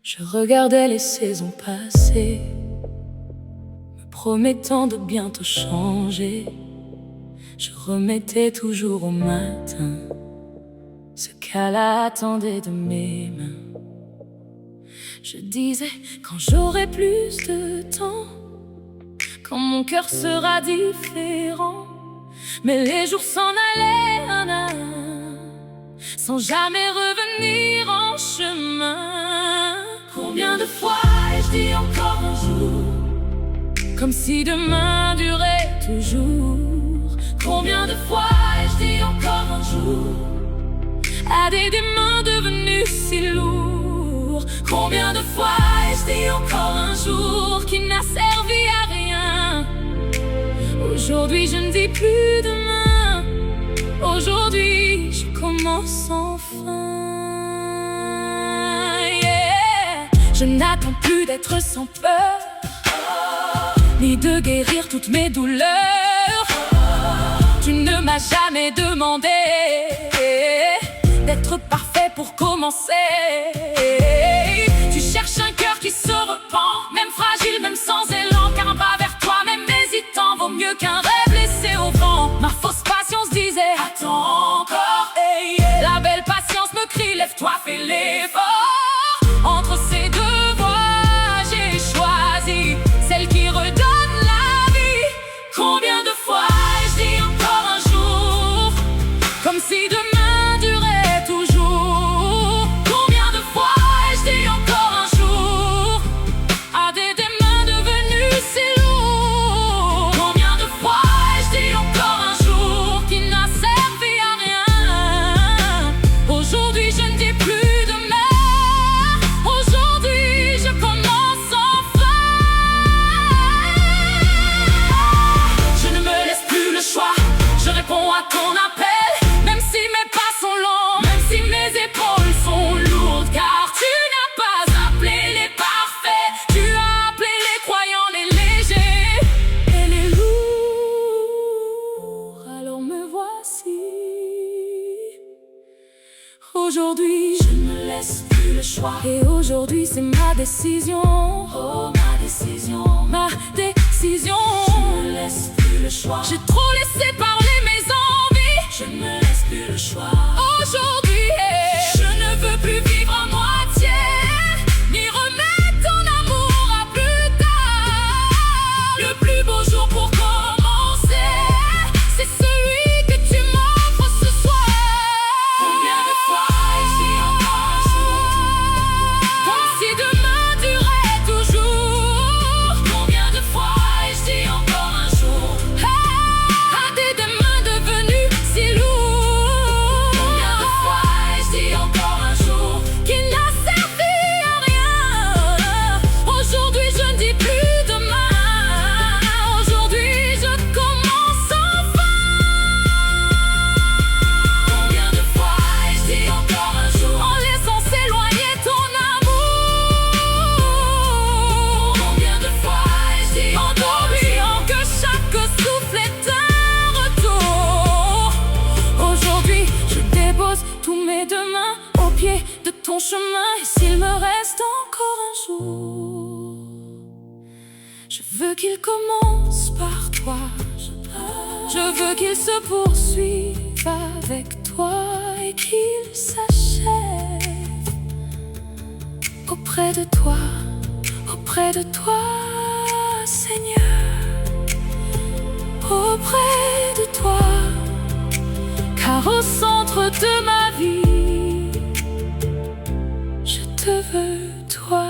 Je regardais les saisons passer, me promettant de bientôt changer. Je remettais toujours au matin ce qu'elle attendait de mes mains. Je disais quand j'aurai plus de temps, quand mon cœur sera différent. Mais les jours s'en allaient un à un, sans jamais revenir en chemin. Combien de fois ai-je dit encore un jour, comme si demain durait toujours. Combien de fois ai-je dit encore un jour, à des mains devenues si lourds. Combien de fois ai-je dit encore un jour, qui n'a servi à rien. Aujourd'hui je ne dis plus demain, aujourd'hui je commence enfin. Je n'attends plus d'être sans peur, ni de guérir toutes mes douleurs. Tu ne m'as jamais demandé d'être parfait pour commencer. Tu cherches un cœur qui se repent, même fragile, même sans élan. Car un pas vers toi, même hésitant, vaut mieux qu'un rêve laissé au vent. Ma fausse patience disait attends encore. La belle patience me crie lève-toi, fais l'effort. Entre ces deux voies, j'ai choisi celle qui redonne la vie. Combien de fois ai-je dit encore un jour, comme si demain durait toujours. Combien de fois ai-je dit encore un jour, à des mains devenues si lourdes. Combien de fois ai-je dit encore un jour, qui n'a servi à rien. Aujourd'hui je ne dis plus demain, aujourd'hui je commence enfin. Je ne me laisse plus le choix, je réponds à ton appel. Même si mes pas sont longs, même si mes épaules sont lourdes. Car tu n'as pas appelé les parfaits, tu as appelé les croyants, les légers et les lourds. Alors me voici. Aujourd'hui je ne me laisse plus le choix, et aujourd'hui c'est ma décision. Oh ma décision, ma décision. Je ne me laisse plus le choix, j'ai trop laissé parler mes envies. Je ne me laisse plus le choix. Aujourd'hui je ne veux plus vivre à moitié, ni remettre ton amour à plus tard. Le plus beau jour pour commencer, c'est celui que tu m'offres ce soir. Combien de fois ai-je dit encore un jour, comme si demain durait toujours. Combien de fois ai-je dit encore un jour, à des mains devenues si lourdes. Combien de fois ai-je dit encore un jour, qui n'a servi à rien. Aujourd'hui je ne dis plus demain, aujourd'hui je commence enfin. Combien de fois ai-je dit encore un jour, en laissant s'éloigner ton amour. Combien de fois ai-je dit en oubliant que chaque souffle est un retour. Aujourd'hui je dépose tous mes deux mains au pied de ton chemin. Et s'il me reste encore un jour, je veux qu'il commence par toi, je veux qu'il se poursuive avec toi, et qu'il s'achève auprès de toi, Seigneur, auprès de toi. Car au centre de ma vie, je te veux, toi.